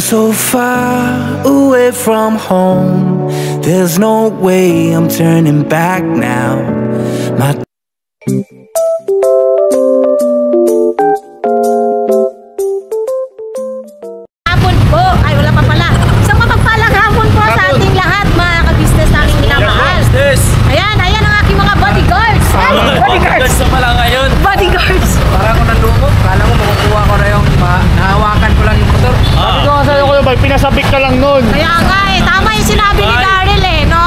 I'm so far away from home. There's no way I'm turning back now. My hapon po, ay wala pa pala. Isang mapagpalang hapon po sa ating lahat, mga ka-business namin minamahal. Ayan, ayan ang aking mga bodyguards. Bodyguards na pala ngayon. Bodyguards. Parang ako nalumot. Kala ko makukuha ko na yung nahawakan ko lang yung motor. Sabi ko nga sa'yo ko yung pinasabik ka lang nun. Kaya nga tama yung sinabi ni Daryl no?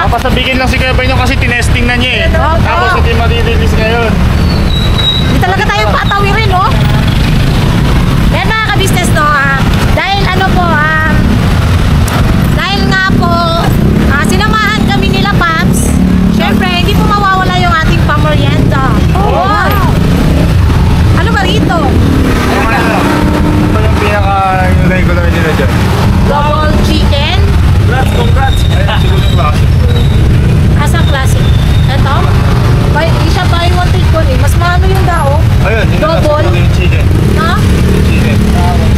Papasabikin lang si Kuya Bay kasi tinesting na niya eh. Oo. Tapos hindi marirelease ngayon. Hindi talaga tayo patawirin, no? Yan mga ka-business, no? Dahil ano po, dahil nga po, sinamahan kami nila, Paps. Siyempre, hindi po mawawala yung ating pamorienda. Oh, wow! Ano ba rito? Ano yung pinaka-regular nila dyan? Double chicken. Congrats! Ayun, siguro yung klase. Asang classic. Ito? Isa buy one take one eh. Mas maano yung dao. Ayun, yun yung Double. yung chicken. Ha? Chicken.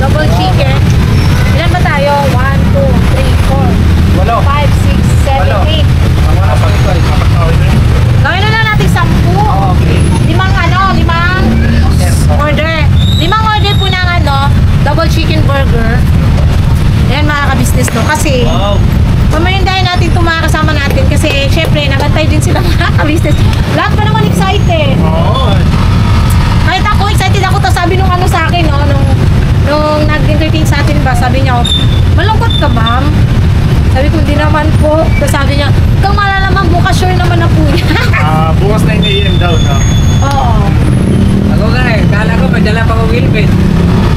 Double chicken. Ilan ba tayo? 1, 2, 3, 4, 5, 6, 7, 8. Tama na pag ito ay kapag-tawin na yun. Gawin na lang natin 10. Limang order. Limang order po ng double chicken burger. Ayan mga ka-business no. Kasi, pamarindahin natin itong mga kasama natin. Kasi, syempre, nagantay din sila mga ka-business. Lahat pa naman excited. Oo. Kahit ako, excited ako. Tapos sabi nung sa akin, no, nung nag-entertain sa atin ba, sabi niya, malungkot ka ba? Sabi ko, hindi naman po. Tapos sabi niya, kung malalaman bukas, sure naman na po niya. Bukas 9 AM daw, no? Oo. Ako nga eh. Kala ko may dala pa ko wheelbase.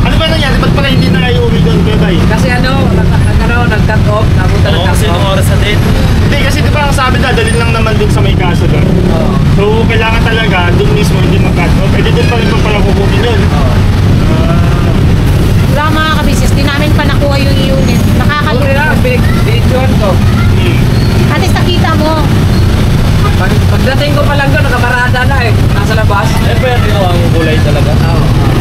Ano ba nangyari? Ba't pala hindi na kayo uwi doon, Kuya Bay? Kasi nag-cut off. Nabuta ng cut Kasi nung off. oras na din. Hindi, kasi di ba ang sabi na, dalhin lang naman dun sa may kaso doon. Oo. So, kailangan talaga, dun mismo hindi mag-cut off. Eh, di dun pa rin pa pala kukunin yun. Wala mga ka-business, di namin pa nakuha yung unit. Okay Nakakalungkot. lang. Binidyoan ko. At least nakita mo. Pagdating ko pa lang doon, nakabarada na eh. Nasa labas. Eh, pero ginawa ang kulay talaga.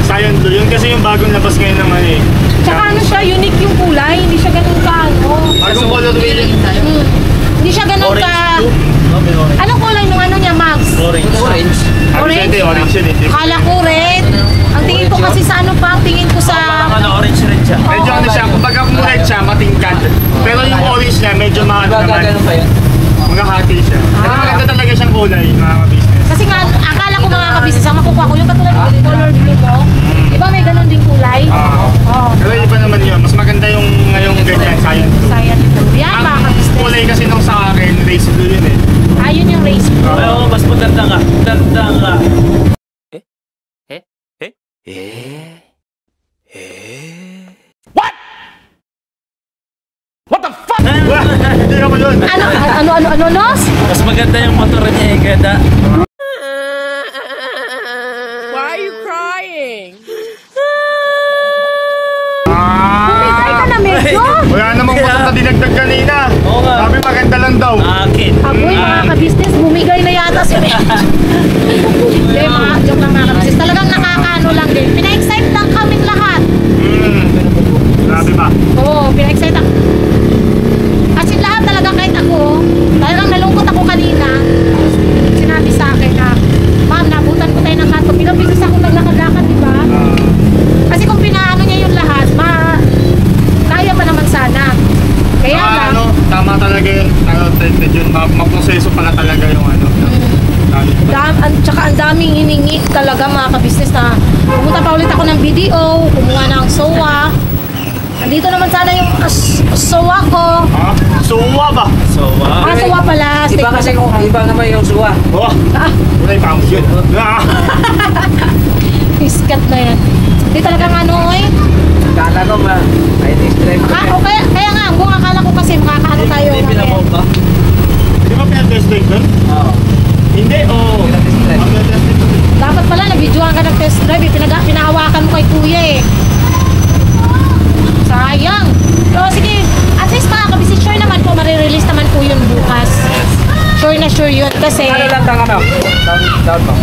Sayang doon. Yun kasi yung bagong labas ngayon naman eh. Tsaka ano siya, unique yung kulay. Hindi siya ganun ka, Bagong color wheel. Hindi siya ganun Orange ka. blue. No, may orange. Anong kulay nung niya, Max? Orange. Orange. Orange yun eh. Kala ko red. Ang tingin ko kasi sa ano pa, ang tingin ko sa... Parang orange rin siya. Medyo ano siya, kumbaga kung red siya, matingkad. Pero yung orange niya, medyo maano Baga naman. ganun pa yan. Magkahati siya. Pero maganda talaga siyang kulay, mga ka-business. Kasi nga, akala ko mga kabisnes, ang makukuha ko yung katulad ng color blue ko. Di ba may ganun din kulay? Oo. Pero iba naman yun. Mas maganda yung ngayong ganyan, cyan blue. Sayang ito. Yan mga Ang kabisnes. kulay kasi nung sa akin, race blue yun eh. Ayun yung race blue. Pero mas maganda nga. Ganda nga. Wah! Hindi ka pa yun! Ano, Nos? Mas maganda yung motor niya eh. Ganda. Bumigay ka na medyo. Wala namang motor na dinagdag kanina. Oo nga. Sabi maganda lang daw. Akin. Aboy, mga kabisnes, bumigay na yata si Hindi, mga joke lang mga kabisnes. Talagang nakakaano lang din. Pina-excite lang kaming lahat. Grabe ba? Oo, pina-excite ako. Kasi lahat talaga kahit ako, talagang nalungkot ako kanina. Sinabi sa akin na, ma'am, nabutan ko tayo ng kanto. Pinabisis ako naglakad-lakad, di ba? Kasi kung pinaano niya yung lahat, kaya pa naman sana. Kaya lang. Tama talaga yun. Yun, maproseso pala talaga yung ano. Tsaka ang daming hiningi talaga mga kabisnes na pumunta pa ulit ako ng BDO, kumuha ng SOA. Andito naman sana yung SOA ko. Ha? Suwa ba? So, SOA pala. Iba kasi kung iba naman yung suwa. Oh! Wala yung pangos yun. Iskat na yan. Hindi talagang ano eh. Kala ko ba? Ay, district. Kaya nga, kung akala ko kasi makakaano tayo. Hindi pinamove ba? Di ba pinag-test drive doon? Oo. Hindi, oo. Pinag-test drive. Pinag-test drive doon. Dapat pala, nabidyohan ka ng test drive. Pinahawakan mo kay kuya eh. Sayang. Pero sige, at least mga kabisnes, sure naman po, marirelease naman po yun bukas. Sure na sure yun kasi Kano lang tang ano? Down mo.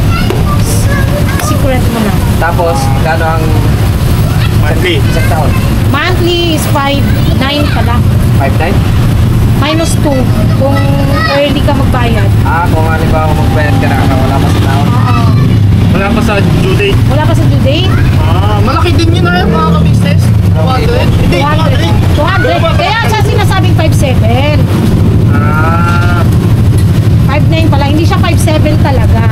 secret mo na. Tapos, kano ang Monthly. Isang taon. Monthly is 5.9 pala. 5.9? Minus 2 kung early ka magbayad. Kung halimbawa magbayad ka na, wala pa sa taon. Oo. Wala pa sa due date. Wala pa sa due date. Malaki din yun na mga ka-business. 200. Hindi, 200. 200. Kaya siya sinasabing 5.7. 5.9 pala. Hindi siya 5.7 talaga.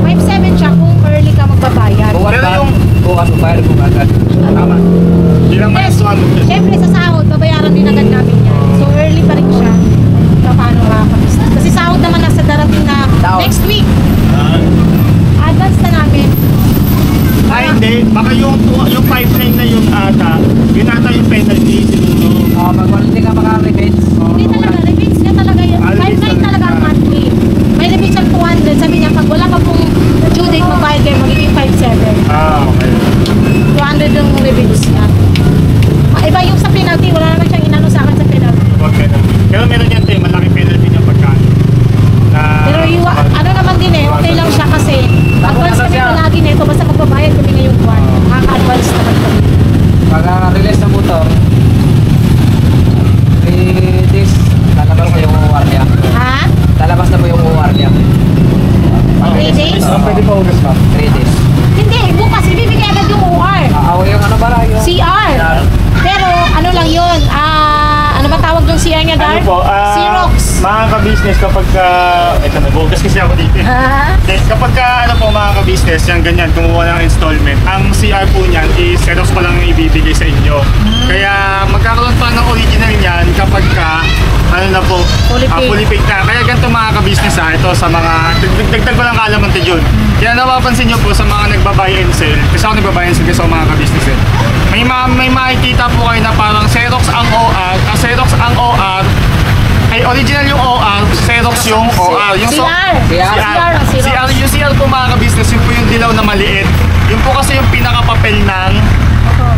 5.7 siya kung early ka magbabayad. Bukas Pero ba? yung- Bukas magbayad kung agad. Tama. Hindi lang Yes. minus 200. Siyempre sa sahod, babayaran din agad namin yan. So early pa rin siya. Paano makakabisnes? Kasi sahod naman nasa darating na Sahod. next week. Advance na namin. Hindi. Baka yung 5.9 na yung ata, yun ata yung penalty siguro. Pag wala hindi ka maka-rebates. Hindi talaga, rebates niya talaga yun. 5.9 talaga ang monthly. May rebates ang 200. Sabi niya, pag wala pa pong due date magbayad kayo, magiging 5.7. Okay. 200 yung rebates niya. Iba yung sa penalty, wala naman siyang inano sa akin sa penalty. Huwag penalty. Pero meron yan tayo, malaki penalty niyang pagkaan. Pero yung, ano naman din eh, okay lang siya kasi advance kami palagi nito, basta magbabayad kami ngayong buwan. Makaka-advance naman kami. Pag-release ng motor, 3 days, lalabas na yung OR niya. Ha? Lalabas na po yung OR niya. 3 days? Pwede pa ugas pa? 3 days. Hindi, bukas ibibigay agad yung OR. Yung ano ba yung... CR. Pero ano lang yun, ano ba tawag yung CR niya, Dar? Ano po, Xerox. mga ka-business kapag ito, nag-bugas kasi ako dito. Ha? Then, kapag ano po mga ka-business, yung ganyan, kumuha ng installment, ang CR po niyan is Xerox pa lang yung ibibigay sa inyo. Kaya magkakaroon pa ng original niyan kapag ano na po, Fully paid. fully paid na. Kaya ganito mga ka-business ito sa mga, dagdag ko lang kaalaman to Jun. Kaya napapansin nyo po sa mga nagbabuy and sell, kasi ako nagbabuy and sell kasi ako mga ka-business may makikita po kayo na parang Xerox ang OR, Xerox ang OR, ay original yung OR, Xerox yung OR. Yung CR. CR. ang Xerox. CR, yung CR po mga ka-business, yun po yung dilaw na maliit. Yun po kasi yung pinakapapel ng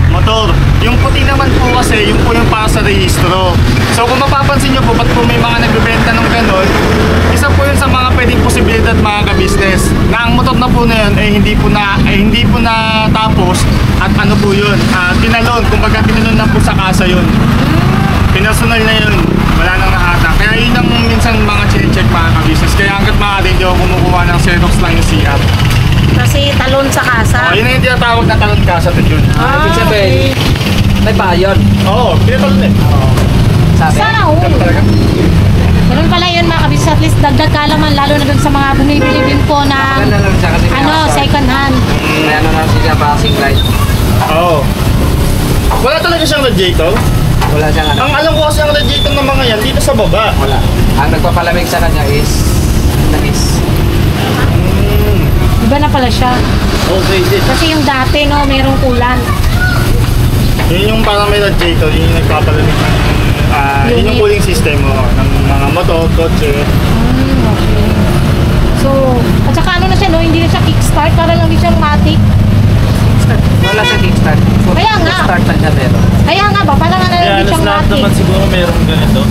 motor. Yung puti naman po kasi, yun po yung para sa rehistro. So kung mapapansin nyo po, ba't po may mga nagbebenta ng ganon, isa po yun sa mga pwedeng posibilidad mga ka-business. Na ang motor na po na yun, hindi po na tapos at ano po yun, tinalon. Kumbaga tinalon na po sa kasa yun. Personal na yun, wala nang nakata. Kaya yun ang minsan mga chinecheck mga ka-business. Kaya hanggat maaari hindi ako kumukuha ng Xerox lang yung CR. Kasi talon sa kasa. Yun ang yung tinatawag na talon kasa to yun. Ibig sabihin, may bayad. Oo, pinatalon eh. Sabi. Sahod. Ganun talaga. Ganun pala yun mga kabis. At least dagdag kalaman lalo na dun sa mga bumibili din po ng Maganda lang siya kasi may outside. second hand. May ano na siya, passing light. Oo. Wala talaga siyang radiator. Wala siyang ano. Ang alam ko kasi ang radiator ng mga yan dito sa baba. Wala. Ang nagpapalamig sa kanya is langis. Iba na pala siya. Okay, din. Kasi yung dati no, merong ulan. Yun yung parang may radiator, yun yung nagpapalamig ng yun yung Unit. cooling system ng mga motor, kotse. Okay. So, at saka ano na siya no, hindi na siya kickstart, para lang din siyang matic. Wala siyang kickstart. Kaya nga. Start na siya pero. Kaya nga ba, parang ano Kaya lang din halos siyang lahat matic. naman siguro meron ganito.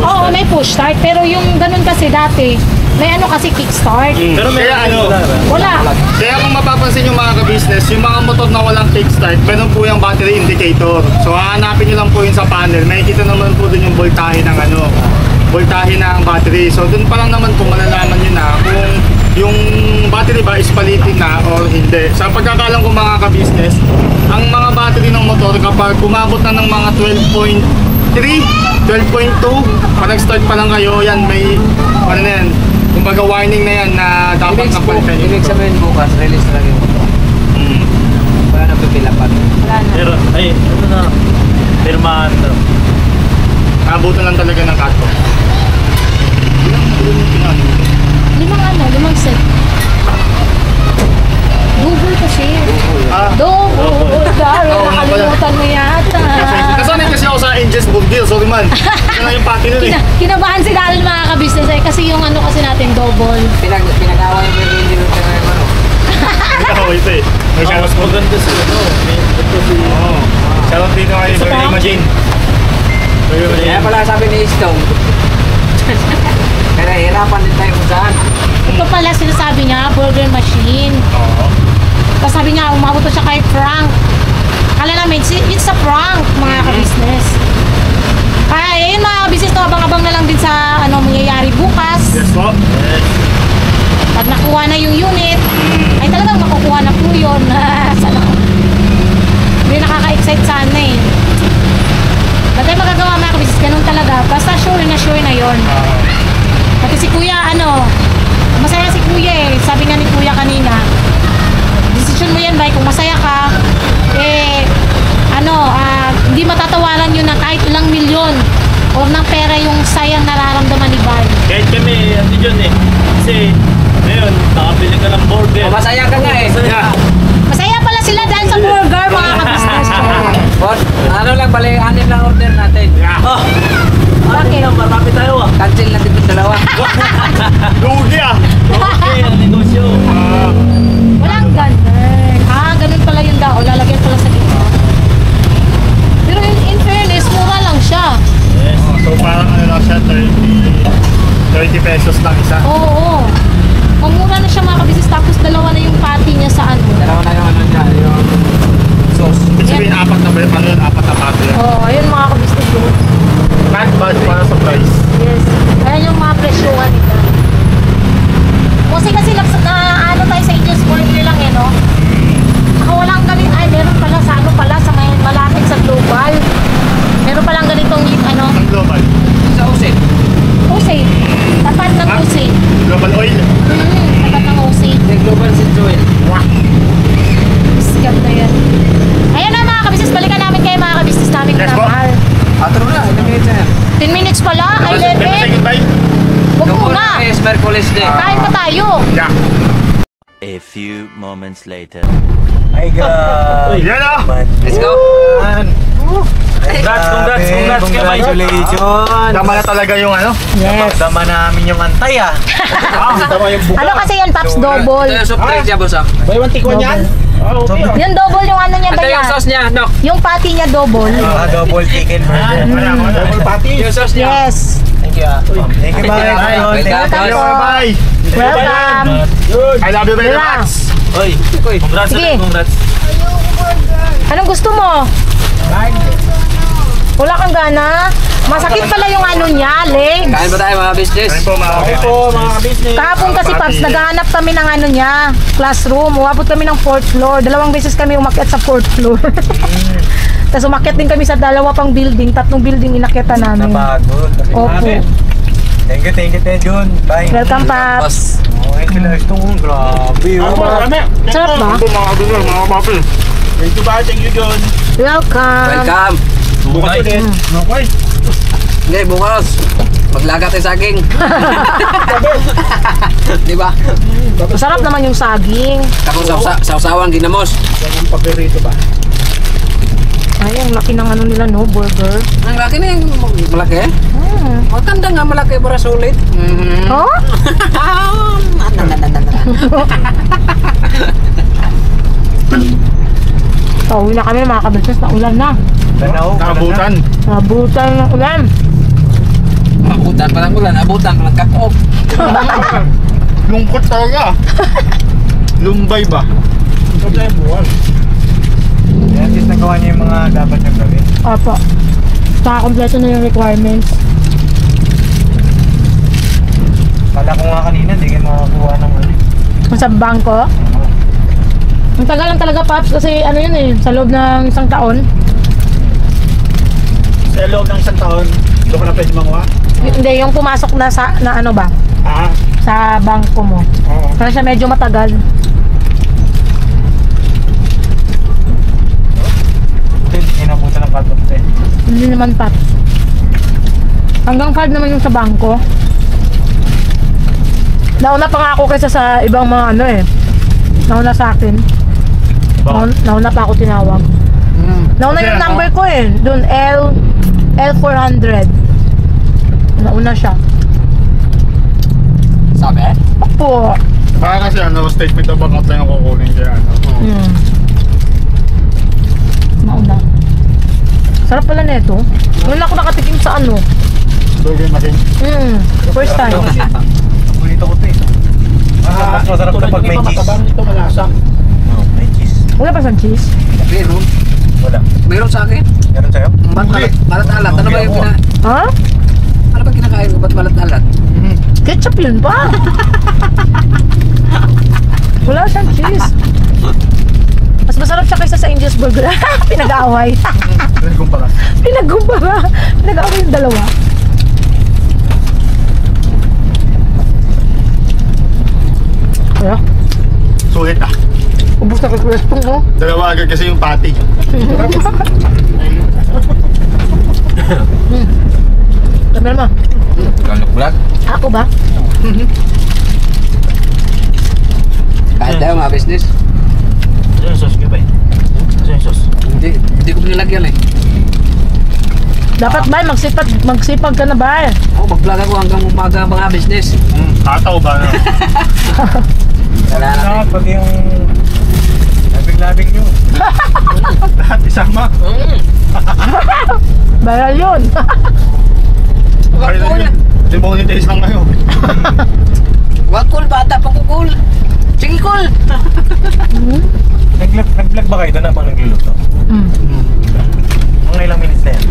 Oo, may push start, pero yung ganun kasi dati, may ano kasi kickstart. Pero Kaya ano, Wala. kaya kung mapapansin yung mga ka-business, yung mga motor na walang kickstart, meron po yung battery indicator. So hahanapin nyo lang po yun sa panel, makikita naman po dun yung voltahe ng voltahe ng battery. So dun pa lang naman po malalaman nyo na kung yung battery ba is palitin na or hindi. Sa pagkakalam ko mga ka-business, ang mga battery ng motor kapag umabot na ng mga 12.3, 12.2, pag nag-start pa lang kayo, yan may, ano na yan, kumbaga warning na yan na dapat napalitan yung Ibig motor. sabihin bukas, release na lang yung motor. Wala na pipilapan. Wala na. Pero, ay, ano na, pirmahan na. Abutan lang talaga ng cut off. Limang set. Double kasi. Double. Dahil Oo nga pala. nakalimutan mo yata. Nasanay kasi ako sa Angels Book Deal, sorry man. Yan lang yung pati nun eh. Kinabahan si Darren mga kabisnes eh, kasi yung ano kasi natin double. Pinag-away mo yung hindi rin tayo ano. Ikaw ito eh. May Mas shoutout po. maganda si ano, ito si... Oo. Shoutout dito kay Isa pa? Bernie Majin. Kaya pala sabi ni Stone. Kaya hirapan din tayo kung saan. Ito pala sinasabi niya, burger machine. Oo. Tapos sabi niya, umabot siya kay Frank. Kala namin, it's a prank, mga ka-business. Ay, yun mga business to, abang-abang na lang din sa ano mangyayari bukas. Yes po. Pag nakuha na yung unit, ay talagang makukuha na po yun. Sana. Hindi nakaka-excite sana eh. Ba't tayo magagawa mga ka-business? Ganun talaga. Basta sure na yun. Pati si Kuya, masaya si Kuya eh. Sabi nga ni Kuya kanina, decision mo yan ba, kung masaya ka, hindi matatawaran yun ng kahit ilang milyon o ng pera yung sayang nararamdaman ni Bar. Kahit kami, yun eh. Kasi, ngayon, nakabili ka ng burger. Masaya ka nga eh. Masaya pala sila dahil sa burger, mga ka-business. Ano lang, bali, 6 lang order natin. Oh! Bakit? Marami tayo ah. Cancel na dito 2. Lugi ah. Okay, ang negosyo. Walang ganun. Ganun pala yung dao. Lalagyan pala sa gitna. Pero in fairness, mura lang siya. Yes. So parang lang siya, 30 pesos lang isa. Oo. Ang mura na siya mga ka-business. Tapos dalawa na yung patty niya sa ano. Dalawa na yung ano niya, yung sauce. Ibig sabihin, apat na ba yun? Ano yun? Apat na pato yun. Oo, ayun mga ka-business yun. Not bad para sa price. Yes. Ayan yung mga presyohan nila. Kasi na tayo sa Angels Burger lang eh, no? Walang ganito, meron pala sa sa may malapit sa Global. Meron palang ganitong Ang global. Sa Ose. Ose. Tapat ng Ose. Global oil. Tapat ng Ose. The Global Central. Sikat na yan. Ayan na mga kabisnes, balikan namin kayo mga kabisnes namin Yes, na po. mahal. Atro na, 11 minutes na yan. 10 minutes pala, ay May say 11. goodbye? Huwag Yung muna. una is Merkulis Day. Kain pa tayo. Yeah. A few moments later. Ay, grabe. Yan ah! Let's go. Congrats kay Mike. Congratulations. Tama na talaga yung ano? Yes. Tama namin yung antay ah. Tama yung buka. Ano kasi yan, Paps? Ito Double. yung surprise niya, boss. Double. Yung double yung ano niya ba Ito yung yan? sauce niya, Doc. Yung patty niya double. Double chicken burger. Double patty. Yung sauce niya. Yes. Thank you ah. Thank you, bye. Welcome po. Bye! Welcome. I love you very Diba? much! Oy, congrats Sige. congrats. Anong gusto mo? Wala kang gana? Masakit pala yung ano niya, legs. Kain ba tayo mga business? Ayun po mga business. Kahapon kasi Paps, naghahanap kami ng ano niya, classroom. Umabot kami ng 4th floor. 2 beses kami umakyat sa 4th floor. Tapos umakyat din kami sa 2 pang building. 3 building inakyatan namin. Napagod. Opo. Thank you, Jun. Bye. Welcome, Paps. Okay, sila ito. Grabe. Sarap ba? Mga business, mga papi. Thank you ba? Thank you, John. Welcome. Welcome. Bukas ulit. Okay. Hindi, bukas. Maglaga tayo saging. Di ba? Masarap naman yung saging. Tapos sausawan, ginamos. Yung paborito ba? Ay, ang laki ng ano nila, no? Burger. Ang laki na yung malaki. Maganda nga malaki para sulit. Oh? Pauwi na kami mga kabisnes, na ulan na. Nakabutan. Nabutan ng ulan. Abutan pa lang ulan, abutan pa lang cut-off. Lungkot talaga. Lumbay ba? Ito tayo buwan. At least nagawa niya yung mga dapat niyang gawin. Opo. Nakakompleto na yung requirements. Kala ko nga kanina, hindi kayo makakuha ng ano. Sa bangko. Ang tagal lang talaga, Paps, kasi ano yun eh, sa loob ng 1 taon. Sa loob ng 1 taon, doon ka na pwede manguha? Hindi, yung pumasok na sa, na ano ba, Ah, sa bangko mo. oo. Kaya siya medyo matagal. Hindi kinabutan ng cut-off eh. Hindi naman, Paps. Hanggang 5 naman yung sa bangko. Nauna pa nga ako kaysa sa ibang mga ano eh. Nauna sa akin. Nauna pa ako tinawag. Nauna yung number ko eh. Doon L400. Nauna siya. Sabi? Opo. Baka kasi ano, statement of account lang yung kukunin kaya ano. Nauna. Sarap pala nito. Wala ako nakatikim sa ano. Burger machine. First time. Paborito ko ito eh. Mas masarap kapag may cheese. Ito malasa. Oh, may cheese. Wala pa Sanchez? Meron. Wala. Meron sa akin. Meron sa'yo? Balat-alat. Ano ba yung Ha? ano ba kinakain mo? Ba't balat-alat? Ketchup yun ba? Wala Sanchez. Mas masarap siya kaysa sa Angel's Burger. Pinag-aaway. Kumpara. Pinag-aaway yung dalawa. Kaya, Sulit ah. ubus na kay Crespong mo. Dalawa agad kasi yung patty. Sabi naman, Galok bulat. ako ba? Kahit tayo mga business. Ano yung sauce, Kuya Bay? Ano yung sauce? Hindi ko pinalagyan eh. Dapat ba, magsipag ka na ba? Ako mag-vlog ako hanggang umaga mga business. Tataw ba na? Wala na. Saka pag yung labing-labing nyo. Lahat isama. Baral yun. Kaya na yun. Demonetize lang ngayon. Wag cool, bata pa ko cool. Sige cool. Nag-vlog ba kayo doon habang nagluluto? Mga ilang minutes na yan?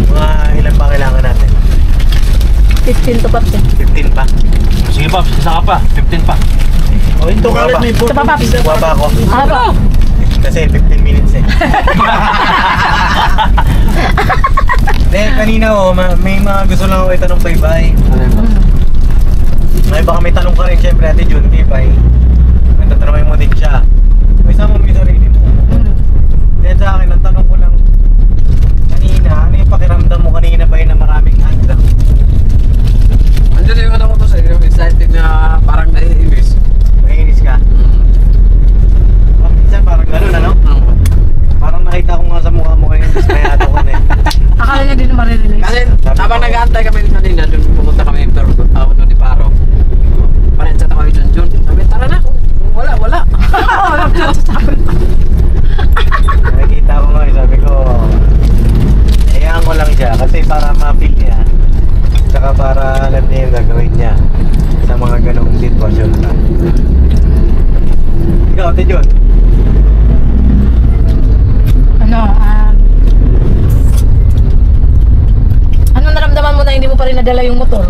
Mga ilan ba kailangan natin? 15 to 15 pa? Sige pa, isa ka pa. 15 pa. O ito Kuha ba? Ito pa, Paps. Kuha ba ako? Ano? Kasi 15 minutes eh. Kanina may mga gusto lang ako itanong kay Bay. May baka may tanong ka rin syempre Ate Jun kay Bay. May tatanungin mo din siya. May sama mo yung sarili mo. Then sa akin, ang tanong ko lang kanina, ano yung pakiramdam mo kanina ba na maraming hadlang? Andiyan yung ano ko to sa iyo, excited na parang naiinis. Mainis ka? Minsan parang gano'n ano? Parang nakita ko nga sa mukha mo ngayon, dismayado ko na eh. Akala niya din na maririnig. Kasi habang nag-aantay kami kanina, doon pumunta kami pero ano di Paro. Panensya kami Jun. Sabi, tara na. Wala. Nakikita ko nga, sabi ko, hayaan ko lang siya kasi para ma-feel niya. Tsaka para alam niya yung gagawin niya sa mga ganong sitwasyon na. Ikaw, Ate Jun. Ano naramdaman mo na hindi mo pa rin nadala yung motor?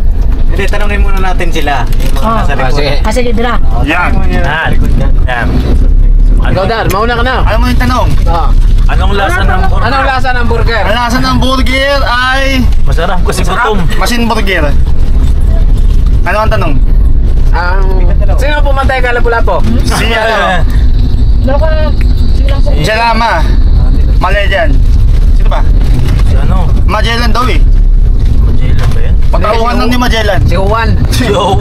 Hindi, tanongin muna natin sila. Yung mga nasa likod. sige. Kasi Dra. Yan. Nasa likod niya. Yan. Ikaw Dan, mauna ka na. Alam mo yung tanong? Anong lasa ng burger? Anong lasa ng burger? Ang lasa ng burger ay... Masarap kasi gutom. Machine burger. Ano ang tanong? Sino pumantay ka Lapu-Lapu? Si ano? Meron ka na, sige lang po. Si Lama. Malaysian. Sino ba? Si ano? Magellan daw eh. Magellan ba yan? Pagkauhan lang ni Magellan. Si Juan. Si Owan.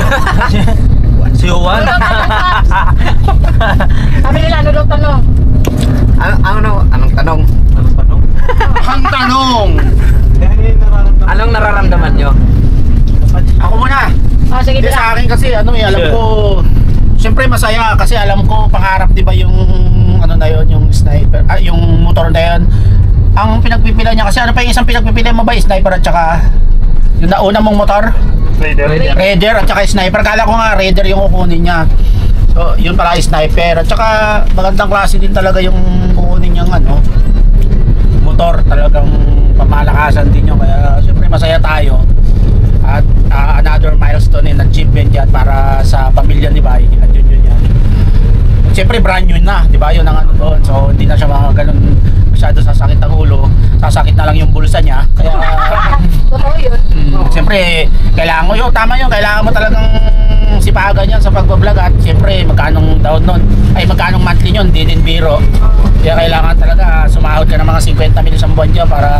Si Owan. Sabi nila, ano daw tanong? Anong tanong? Anong tanong? Ang tanong! Anong nararamdaman nyo? Ako muna. Sige Hindi Dra. sa akin kasi ano eh, alam Sure. ko siyempre masaya kasi alam ko pangarap 'di ba yung ano na yon, yung sniper, yung motor na yon. Ang pinagpipila niya kasi ano pa yung isang pinagpipila mo ba, sniper at saka yung nauna mong motor? Raider at saka sniper. Kala ko nga Raider yung kukunin niya. So, yun pala sniper at saka magandang klase din talaga yung kukunin niyang ano motor, talagang pamalakasan din yun. Kaya siyempre masaya tayo. At another milestone in achievement yan para sa pamilya ni Bay. At yun yan. Siyempre brand new na, di ba? Yun ang ano doon. So hindi na siya mga ganun masyado sasakit ang ulo. Sasakit na lang yung bulsa niya. Kaya Totoo yun. siyempre kailangan mo yun. Tama yun. Kailangan mo talagang sipagan yan sa pagbablog. At siyempre magkanong taon nun, ay magkanong monthly yun, hindi din biro. Kaya kailangan talaga sumahod ka ng mga 50 mil isang buwan dyan para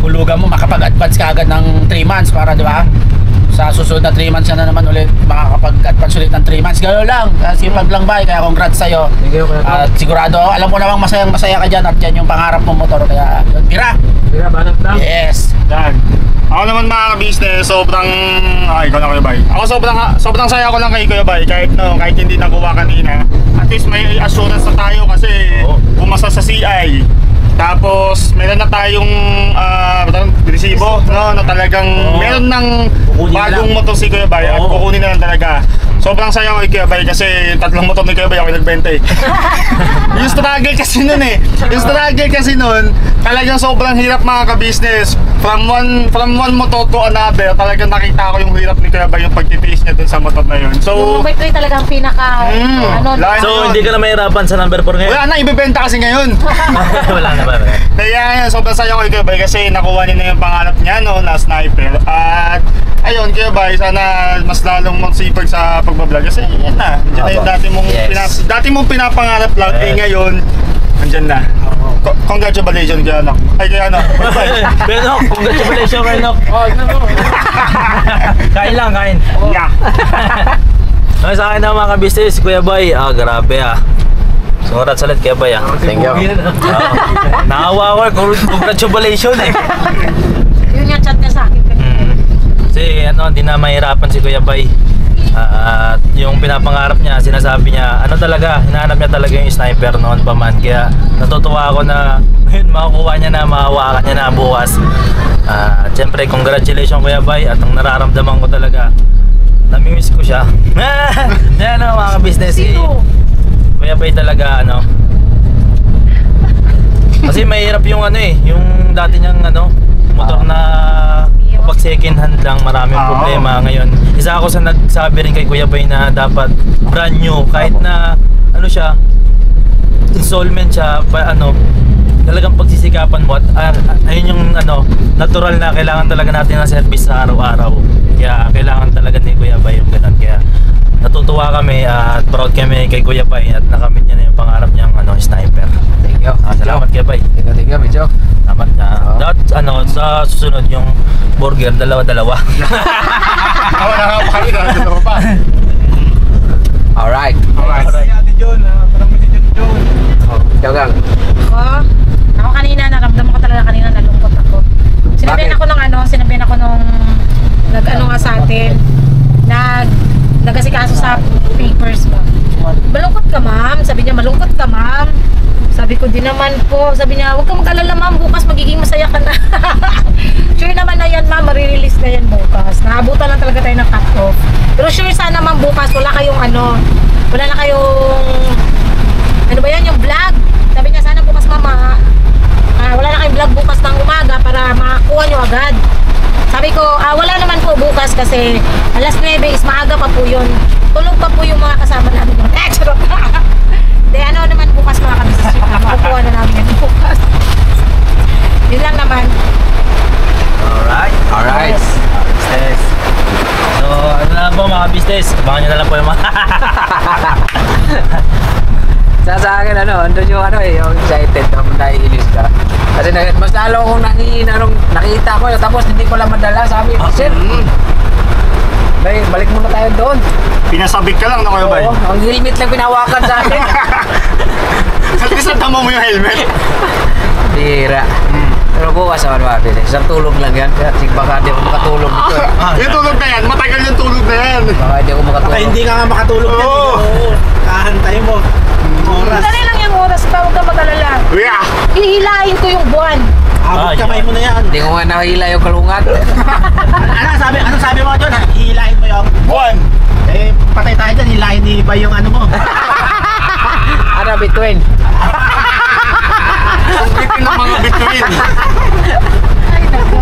hulugan mo makapag-advance ka agad ng 3 months para di ba sa susunod na 3 months na naman ulit makakapag-advance ulit ng 3 months. Gano'n lang, sipag lang ba, kaya congrats sa'yo. At sigurado, alam ko namang masayang masaya ka dyan at yan yung pangarap mong motor, kaya yun, tira! Tira, banat lang. Yes! Yan. Ako naman mga ka-business, sobrang... ikaw na Kuya Bay. Ako sobrang saya ko lang kay Kuya Bay, kahit hindi nakuha kanina. At least may assurance na tayo kasi pumasa sa CI. Tapos meron na tayong resibo, no, na talagang meron ng bagong motor si Kuya Bay at kukunin na lang talaga. So sobrang saya ko kay Kuya Bay kasi yung tatlong motor ni Kuya Bay ako nagbenta eh. Yung struggle kasi nun eh. Yung struggle kasi nun, talagang sobrang hirap mga ka-business. From one motor to another, talagang nakita ko yung hirap ni Kuya Bay yung pagtitiis niya dun sa motor na yun. So, yung Mobile 3 talagang pinaka, lahat So, yun. hindi ka na mahirapan sa number 4 ngayon? Wala na, ibebenta kasi ngayon. Wala na ba? Kaya yan, sobrang saya ko kay Kuya Bay kasi nakuha niya na yung pangarap niya no, na sniper. At ayun, Kuya Bay, sana mas lalong magsipag sa pagbablog kasi yan na. Diyan na yung dati mong pinapangarap lang, eh ngayon, andyan na. Congratulations kay anak. Ay kay anak. Benok, congratulations Benok. Kain lang, kain. Yeah. Sa akin na mga ka-business, Kuya Bay, grabe Congrats ulit Kuya Bay Thank you. Nakawa ko, congratulations eh. yun yung chat niya sa akin. Kasi hindi na mahirapan si Kuya Bay. At yung pinapangarap niya, sinasabi niya, talaga, hinahanap niya talaga yung sniper noon pa man. Kaya natutuwa ako na yun, makukuha niya na, mahawakan niya na bukas. At syempre, congratulations Kuya Bay. At ang nararamdaman ko talaga, namimiss ko siya. Yan mga ka-business. Kuya Bay talaga kasi mahirap yung yung dati niyang motor na pag second hand lang, maraming problema. Ngayon, isa ako sa nagsabi rin kay Kuya Bay na dapat brand new kahit na siya installment siya talagang pagsisikapan mo at ayun yung natural na kailangan talaga natin ng service sa araw-araw. Kaya kailangan talaga ni Kuya Bay yung ganun. Kaya natutuwa kami at proud kami kay Kuya Bay at nakamit niya na yung pangarap niyang sniper. Thank you. Salamat Kuya Bay. Thank you, Bicho. Salamat na. Sa susunod yung burger, dalawa-dalawa. Ako nakapakali na, dalawa pa. Alright. Si Ate John, parang si John. Ikaw gang. Ako kanina, naramdaman ko talaga kanina, nalungkot ako. Sinabihan ako nung nag-ano nga sa atin, nag-asikaso sa papers ba. Malungkot ka ma'am, sabi niya malungkot ka ma'am. Sabi ko di naman po, sabi niya huwag kang mag-alala ma'am, bukas magiging masaya ka na. Sure naman na yan ma'am, marirelease na yan bukas. Naabutan lang talaga tayo ng cut-off. Pero sure sana ma'am bukas, wala kayong wala na kayong ba yan, yung vlog. Sabi niya sana bukas mama, wala na kayong vlog bukas ng umaga para makakuha nyo agad. Sabi ko, wala naman po bukas kasi alas 9 is maaga pa po yun. Tulog pa po yung mga kasama namin. Charot. Hindi, naman bukas mga kabisnes. Makukuha na namin yan bukas. Yun lang naman. Alright. Business. So, na lang po mga business. Abangan nyo na lang po yung mga Sa akin andun yung yung excited ako naiinis ka. Kasi mas lalo akong nakita ko tapos hindi ko lang madala sa amin. Sir, balik muna tayo doon. Pinasabik ka lang na Kuya Bay. Oo, ang helmet lang pinawakan sa akin. At least natama mo yung helmet. Bira. Pero bukas naman mabili. Isang tulog lang yan. Kaya baka di ako makatulog dito. Yung tulog na yan, matagal yung tulog na yan. Baka di ako makatulog. Hindi ka nga makatulog yan. Kahantay mo. Oras. Dali lang yung oras pa, huwag kang mag-alala. Yeah. Hihilain ko yung buwan. Abot kamay mo na yan. Hindi ko nga nakahila yung kalungat. Ano sabi mo John? Hihilain mo yung One. patay tayo dyan. Hilain ni Iba yung mo. Between. Ang bitin ng mga between. Ay, nako.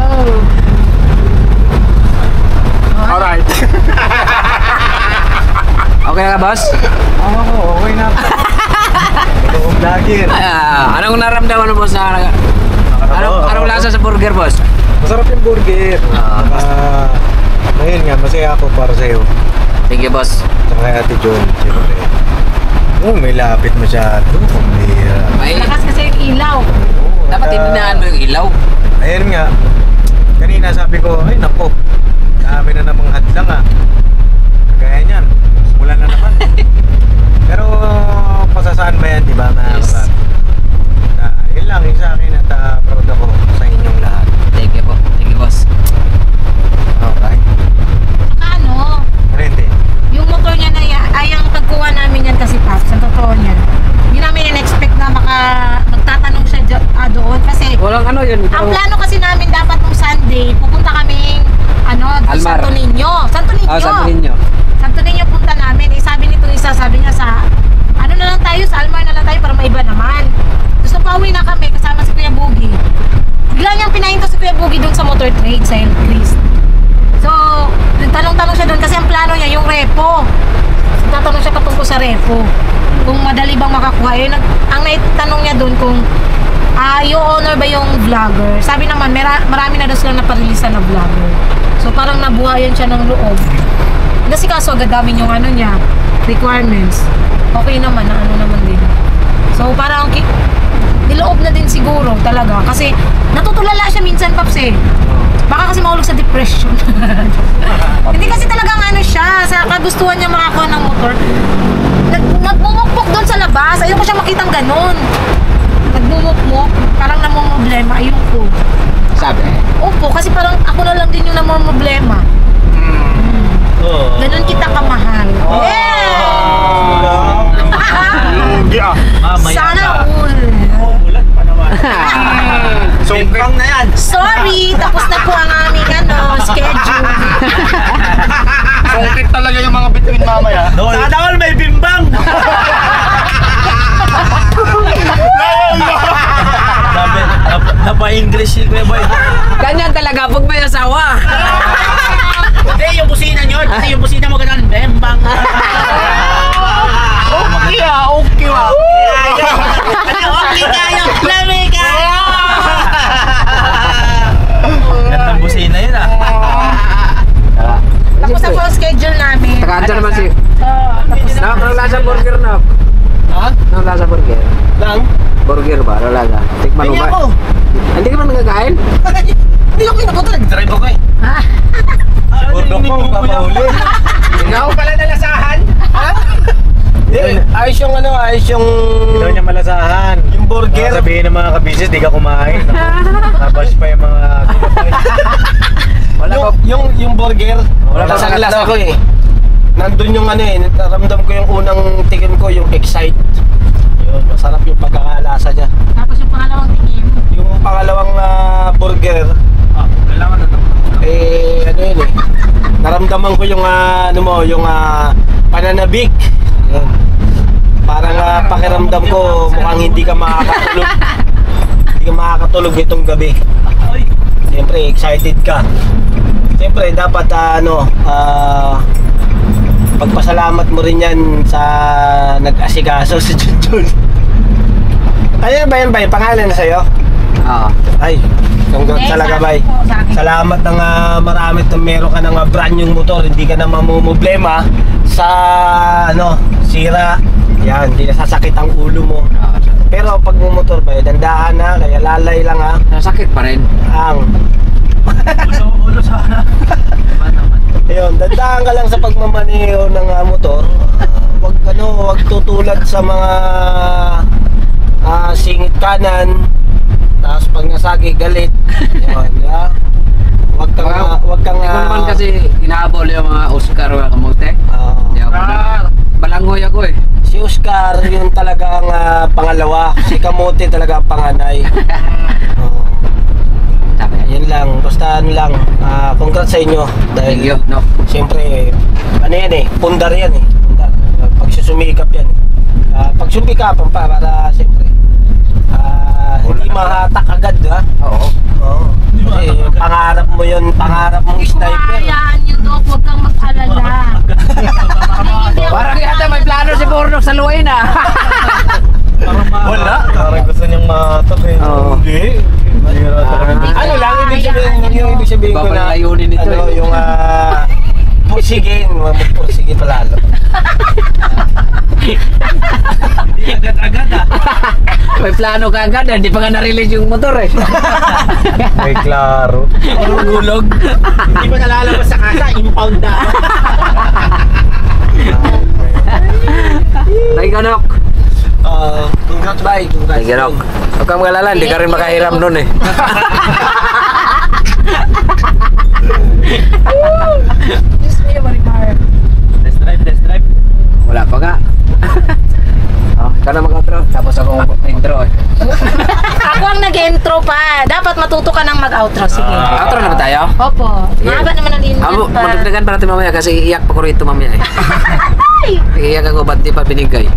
Alright. Okay na ka, boss? Okay na. Ito ang vlogger. Anong naramdaman mo, boss? Anong lasa sa burger, boss? Masarap yung burger. Ngayon nga, masaya ako para sa'yo. Thank you, boss. Saka kay Ate John, siyempre. May lapit masyado. Lakas kasi yung ilaw. Dapat hininaan mo yung ilaw. Ayun nga. Kanina sabi ko, ay nako. Dami na namang hadlang Kaya niyan. Mula na naman. Pero pasasaan ba yan, di ba? Yes. Yun lang yung sa akin at proud ako sa inyong lahat. Thank you po. Thank you, boss. Okay. Ano? Hindi. Yung motor niya na ay ang pagkuha namin yan kasi Paps, sa totoo niyan. Hindi namin in-expect na magtatanong siya doon kasi Walang yun. ang plano kasi namin dapat nung Sunday, pupunta kami motor trade sa Elchrist. So, nagtanong-tanong siya doon kasi ang plano niya yung repo. Tatanong siya patungkol sa repo. Kung madali bang makakuha. Ang naitanong niya doon kung yung owner ba yung vlogger. Sabi naman, marami na daw silang naparilisan na vlogger. So, parang nabuhayan siya ng loob. Kasi kaso agad dami yung niya, requirements. Okay naman, na naman din. So, parang niloob na din siguro talaga. Kasi natutulala siya minsan, Paps eh. Baka kasi mahulog sa depression. Hindi kasi talagang siya, sa kagustuhan niya makakuha ng motor. Nagmumukpok doon sa labas. Ayun ko siya makitang ganun. Nagmumukmok. Parang namumblema. Ayun ko. Sabi? Opo, kasi parang ako na lang din yung namumblema. Ganun kita kamahal. Yeah! Lugi ah. Sana all. Ulan pa naman. So, Bimbang na yan. Sorry, tapos na po ang aming schedule. sungkit talaga yung mga bituin mamaya. Sana all may bimbang. Napa-English si Kuya Boy. Ganyan talaga pag may asawa. Hindi, yung busina nyo. Kasi yung busina mo ganun. Bimbang. Okay ah, okay ah. Okay kayo. Lami kayo. Gandang busina yun ah. Tapos na po ang schedule namin. Taka naman si... Tapos na. Nang lasa burger na. Ha? Nang lasa burger. Lang? Burger ba? Nang lasa. Tikman mo Hindi ba? ako. Hindi ka man nagkakain? Hindi ako pinapunta. Nag-drive ako eh. Burdok mo, papahuli. Ikaw? Pala nalasahan? Ha? Ayos yung ayos yung... Hindi daw niya malasahan. Yung burger. Sabihin ng mga kabisis, di ka kumain. Nabash pa yung mga kinapay. Yung burger. Wala pa Lasang sa lasa ko eh. Nandun yung naramdam ko yung unang tikim ko, yung excite. Yun, masarap yung pagkakalasa niya. Tapos yung pangalawang tingin. Yung pangalawang burger, Kailangan na ito. yun eh. Naramdaman ko yung yung pananabik. Yun. Parang pakiramdam ko mukhang hindi ka makakatulog. Hindi ka makakatulog itong gabi. Siyempre excited ka. Siyempre dapat pagpasalamat mo rin yan sa nag-asikaso si Junjun. Ayun ba yung pangalan na sa'yo? Oo. Ay, congrats talaga bay. Salamat ng marami at meron ka ng brand new motor, hindi ka na mamumblema sa sira. Yan, hindi nasasakit ang ulo mo. Pero pag mumotor ba, dandahan na, kaya lalay lang ha. Nasakit pa rin. Ang Ulo sana. ayun, dandahan ka lang sa pagmamaneho ng motor. Wag tutulad sa mga singit kanan. Tapos pag nasagi galit. Yun, ya. Wag kang Ikaw naman kasi inaabol yung mga Oscar o kamote. Hindi ako balangoy ako eh. Si Oscar yung talagang pangalawa. Si Kamote talaga ang panganay. Sabi. Yan lang, basta congrats sa inyo. Thank you. No. Siyempre, yan eh, pundar yan eh. Pundar. Pag susumikap yan eh. Pag sumikapan pa, para siyempre, hindi mahatak agad ha. Oo. Oo. Kasi yung pangarap mo yun, pangarap mong sniper. Hayaan nyo, Dok. Huwag kang mag-alala. Parang yata may plano si Burnok sa luwain ah. Wala. Parang gusto niyang matok eh. Oo. Hindi. Ano lang, yung ibig sabihin ko na, Babalayunin ito eh. yung pursigin, magpursigin palalo. Hindi agad-agad ah. May plano ka agad, hindi pa nga na-release yung motor eh. May klaro. Gulog. Hindi pa nalalabas sa kasa, impound na. Ay, ganok. Congrats bye, congrats. Ay, ganok. Huwag kang magalala, hindi ka rin makahiram nun eh. Just me, Maricar. Test drive. Wala pa nga. Ikaw na mag-outro, tapos ako intro eh. Ako ang nag-intro pa. Dapat matuto ka ng mag-outro. Sige. Outro na ba tayo? Opo. Mahaba naman ang intro pa. Magdagdagan pa natin mamaya kasi iiyak pa ko rito mamaya eh. Iiyak ako, ba't di pa binigay?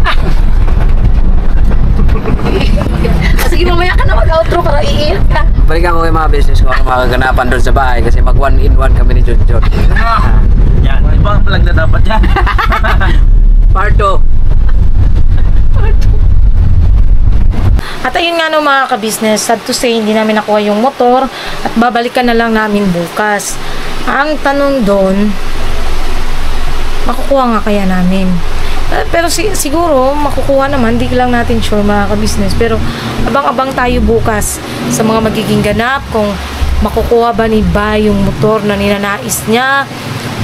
Sige, mamaya ka na mag-outro para iiyak ka. balikan ko yung mga business ko, mga kaganapan doon sa bahay kasi mag 1-in-1 kami ni Junjun. Yan, ibang vlog na dapat yan. Part 2. At ayun nga no mga ka-business, sad to say, hindi namin nakuha yung motor at babalikan na lang namin bukas. Ang tanong doon, makukuha nga kaya namin? Pero siguro, makukuha naman, di lang natin sure mga ka-business. Pero abang-abang tayo bukas sa mga magiging ganap kung makukuha ba ni Bay yung motor na ninanais niya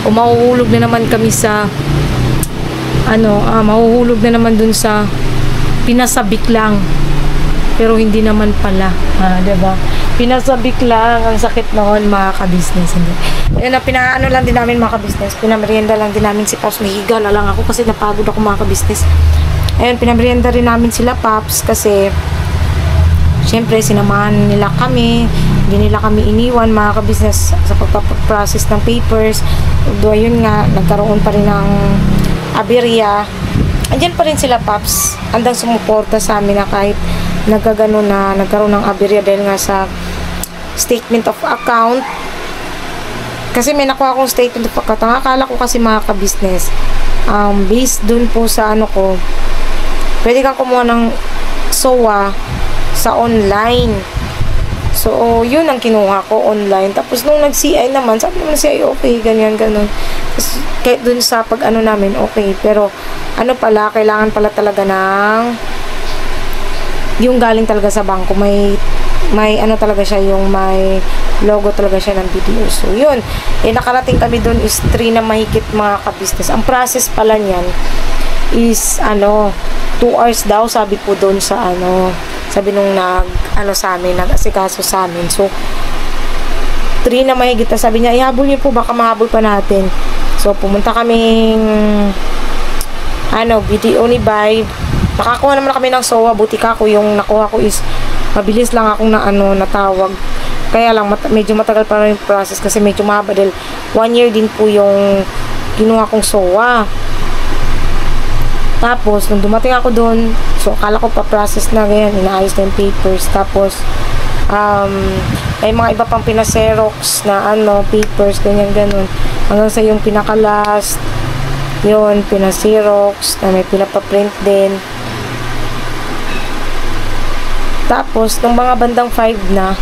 o mahuhulog na naman kami sa mahuhulog na naman dun sa pinasabik lang. Pero hindi naman pala, diba? Pinasabik lang, ang sakit noon mga ka-business. Ayun na, pinaano lang din namin mga ka-business, pinamerienda lang din namin si Pops, mahiga na lang ako kasi napagod ako mga ka-business. Ayun, pinamerienda rin namin sila Pops kasi syempre sinamahan nila kami, hindi nila kami iniwan mga ka-business sa pagpaprocess ng papers. Although ayun nga, nagkaroon pa rin ng aberya. Andyan pa rin sila Pops, handang sumuporta sa amin na kahit nagkagano na nagkaroon ng aberya dahil nga sa statement of account. Kasi may nakuha akong statement of account. Ang akala ko kasi mga ka-business, based dun po sa ko, pwede kang kumuha ng SOA sa online. So, yun ang kinuha ko online. Tapos nung nag-CI naman, sabi naman CI okay, ganyan, ganun. Tapos, kahit dun sa pag-ano namin, okay. Pero, kailangan pala talaga ng yung galing talaga sa bangko, may talaga siya, yung may logo talaga siya ng BDO. So yun, nakarating kami doon is 3 na mahigit mga ka-business. Ang process pala niyan is 2 hours daw, sabi po doon sa sabi nung nag-asikaso sa amin. So 3 na mahigit na, sabi niya ihabol niyo po, baka mahabol pa natin. So pumunta kaming BDO ni Bay. Nakakuha naman kami ng SOA, buti ka ko, yung nakuha ko is mabilis lang akong natawag. Kaya lang medyo matagal pa rin yung process kasi medyo mahaba dahil 1 year din po yung kinuha kong SOA. Tapos nung dumating ako doon, so akala ko pa-process na ganyan, inaayos na yung papers. Tapos may mga iba pang pinaserox na papers, ganyan. Hanggang sa yung pinaka-last, yun, pinaserox, na may pinapaprint din. Tapos, nung mga bandang 5 na,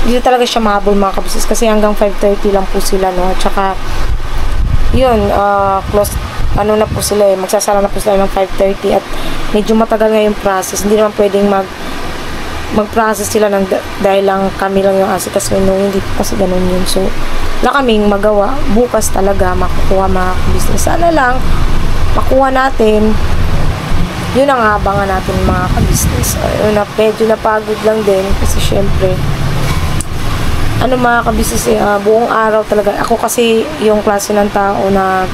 hindi talaga siya mahabol mga ka-business kasi hanggang 5:30 lang po sila, no? At saka, yun, close, na po sila magsasara na po sila ng 5:30 at medyo matagal nga yung process. Hindi naman pwedeng mag-process sila dahil lang kami lang yung asikaso, no? Hindi po kasi ganun yun. So, wala kaming magawa. Bukas talaga makukuha mga ka-business. Sana lang, makuha natin. Yun ang abangan natin mga ka-business. Medyo napagod lang din kasi syempre mga ka-business buong araw talaga. Ako kasi yung klase ng tao na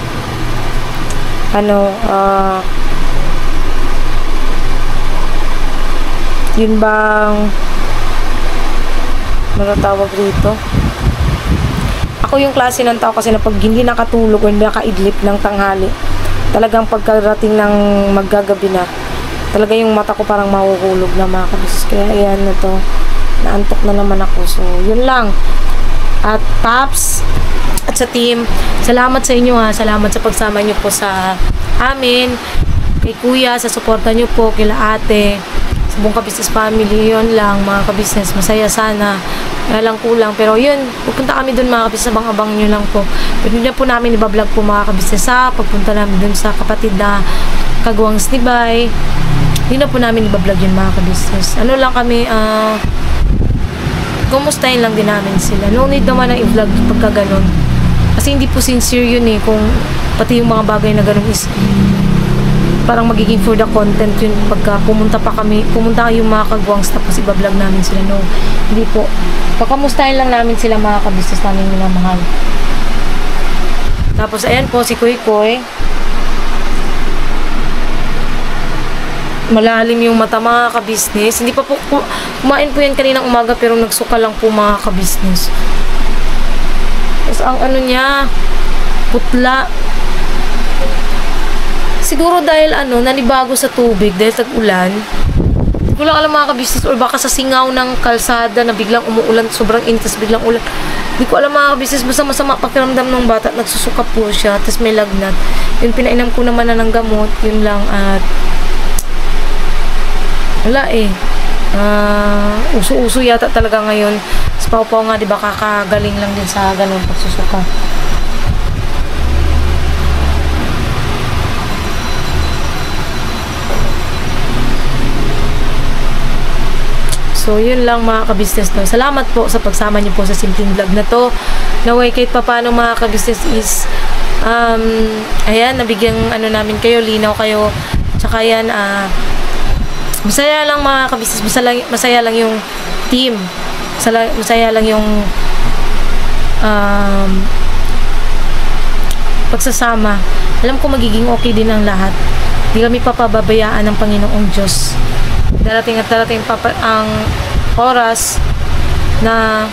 yun bang matatawag rito? Ako yung klase ng tao kasi na pag hindi nakatulog o hindi nakaidlip ng tanghali, talagang pagkarating ng maggagabi na, talaga yung mata ko parang mahuhulog na mga ka-business. Kaya ayan na to, naantok na naman ako. So yun lang. At Paps at sa team, salamat sa inyo salamat sa pagsama nyo po sa amin, kay Kuya, sa suporta nyo po, kila ate, sa buong ka-business family. Yun lang mga ka-business, masaya sana, lang kulang, pero yun, pupunta kami dun mga ka-business, abang-abang nyo lang po. Pwede na po namin ibablog po mga ka-business pagpunta namin dun sa kapatid na kagawang ni Bay. Hindi na po namin ibablog yun mga ka-business. Lang kami, kumustahin lang din namin sila. No need naman na i-vlog pagka ganun. Kasi hindi po sincere yun kung pati yung mga bagay na ganun is parang magiging for the content yun pagka pumunta yung mga kagwangs tapos ibablog namin sila. No, hindi po. Pagkamustahin lang namin sila mga ka-business namin minamahal. Tapos ayan po si Kuy Koy. Malalim yung mata mga ka-business. Hindi pa po kumain po yan kaninang umaga pero nagsuka lang po mga ka-business. Tapos ang niya, putla. Siguro dahil nanibago sa tubig dahil tag-ulan. Hindi ko ko lang alam mga ka-business, or baka sa singaw ng kalsada na biglang umuulan, sobrang init, tas biglang ulan. Hindi ko alam mga ka-business, basta masama pakiramdam ng bata at nagsusuka po siya, tas may lagnat. Yun, pinainom ko naman na ng gamot, yun lang, at wala eh. Uso-uso yata talaga ngayon. Sa Pau-Pau nga, di ba, kakagaling lang din sa ganun pagsusuka. So, yun lang mga ka-business. No? Salamat po sa pagsama niyo po sa simpleng vlog na to. Naway kahit paano mga ka-business is ayan, nabigyan namin kayo, linaw kayo. Tsaka yan, masaya lang mga ka-business. Masaya lang yung team. Masaya lang yung pagsasama. Alam ko magiging okay din ang lahat. Hindi kami papababayaan ng Panginoong Diyos. Darating at darating ang oras na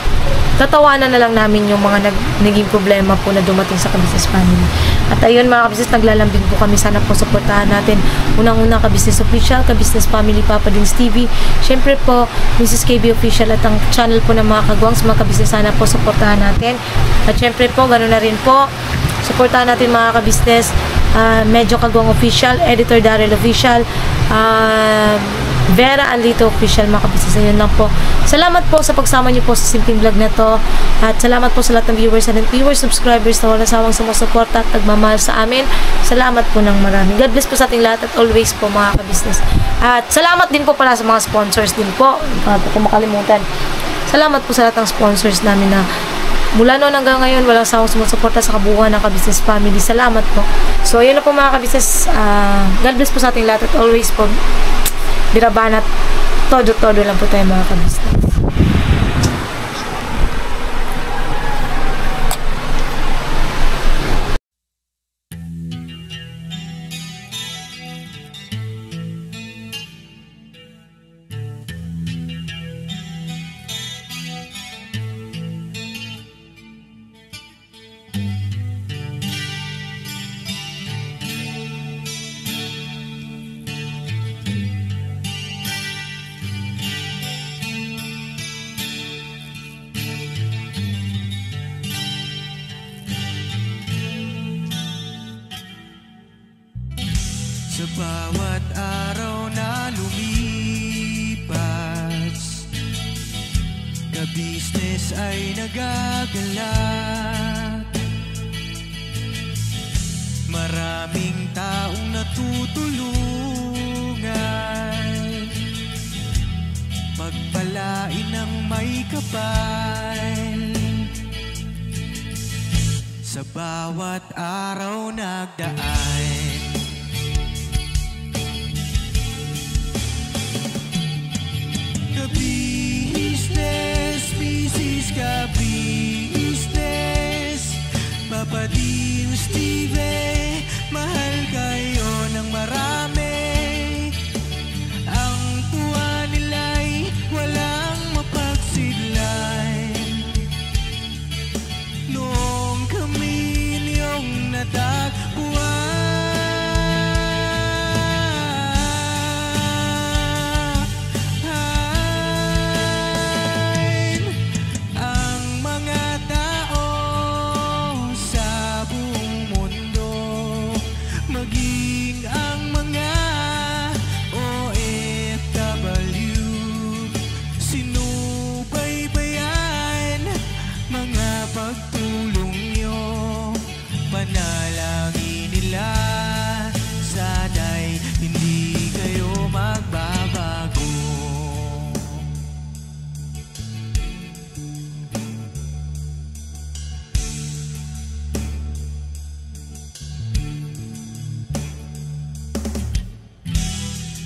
tatawanan na lang namin yung mga naging problema po na dumating sa ka-business family. At ayun mga ka-business, naglalambing po kami. Sana po supportahan natin. Unang-una ka-business official, ka-business family, Papa Dins TV. Siyempre po, Mrs. KB official at ang channel po ng mga kagwangs, mga ka-business, sana po supportahan natin. At siyempre po, ganoon na rin po, supportahan natin mga ka-business, Medyo Kagwang official, Editor Daryl official, Vera Alito official, mga ka-business. Ayun lang po. Salamat po sa pagsama niyo po sa simpleng vlog na to. At salamat po sa lahat ng viewers and subscribers na walang sawang sumusuporta at nagmamahal sa amin. Salamat po ng marami. God bless po sa ating lahat at always po mga ka-business. At salamat din po pala sa mga sponsors din po. Hindi po makalimutan. Salamat po sa lahat ng sponsors namin na mula noon hanggang ngayon walang sawang sumusuporta sa kabuuan ng ka-business family. Salamat po. So, ayun na po mga ka-business. God bless po sa ating lahat at always po birabanat, todo-todo lang po tayo mga ka-business. Sa bawat araw na lumipas, ka-business ay nagagalak. Maraming taong natutulungan, pagpalain ng may kapal. Sa bawat araw nagdaan, ka-business, business ka-business, Papa Dins TV, mahal kayo ng marami. Ang tuwa nila'y walang mapagsidlay. Noong kami niyong natagpuan,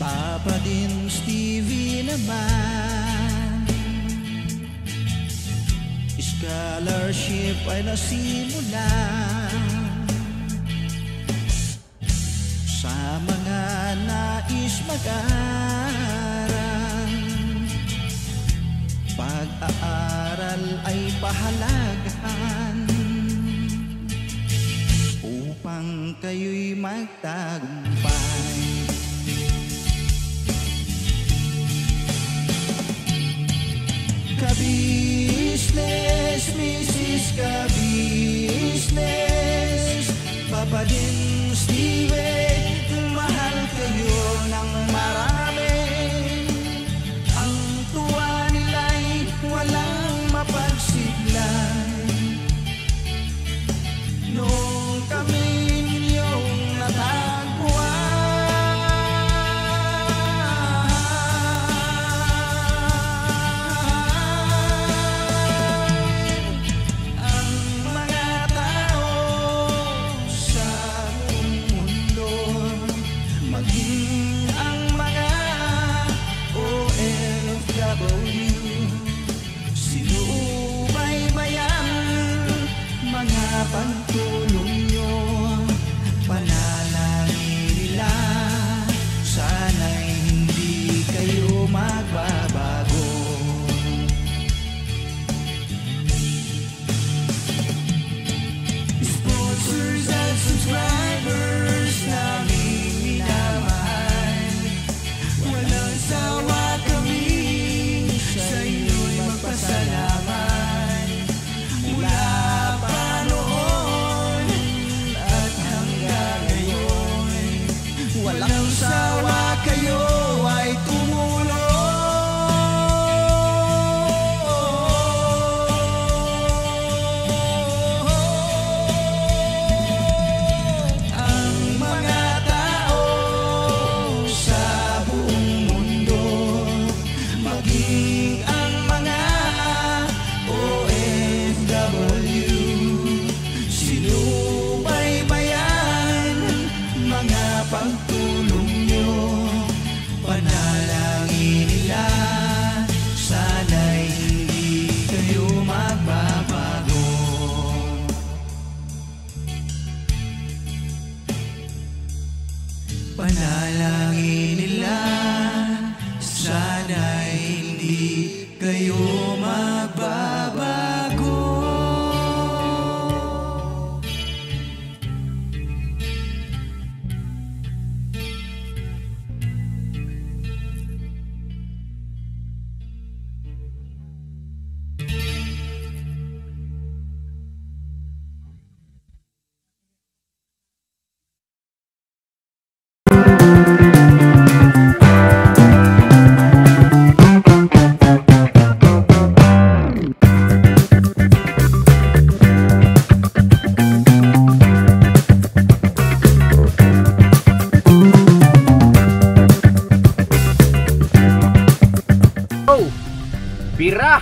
Papa Dins TV naman, scholarship ay nasimulan sa mga nais mag-aral. Pag-aaral ay pahalagahan upang kayo'y magtagumpay. din, Steve, mahal kayo ng marami. Ang tuwa nila'y walang mapagsiglay. Nung kami ninyong natagpuan, ang mga tao sa buong mundo, maging ang mga OFW, sinubaybayan mga pagtulong nyo, panalangin nila, sana'y hindi kayo magbabago. Sponsors at subscribers naming minamahal, walang sawa kami sa inyo'y magpasalamat. Mula pa noon at hanggang ngayon, walang sawa kayo ay tumulong. Ang mga tao sa buong mundo, maging ang mga OFW, sinubaybayan mga pagtulong nyo, panalangin nila, sana'y hindi kayo magbabago. Panalangin nila, sana'y hindi kayo magbabago. Bira!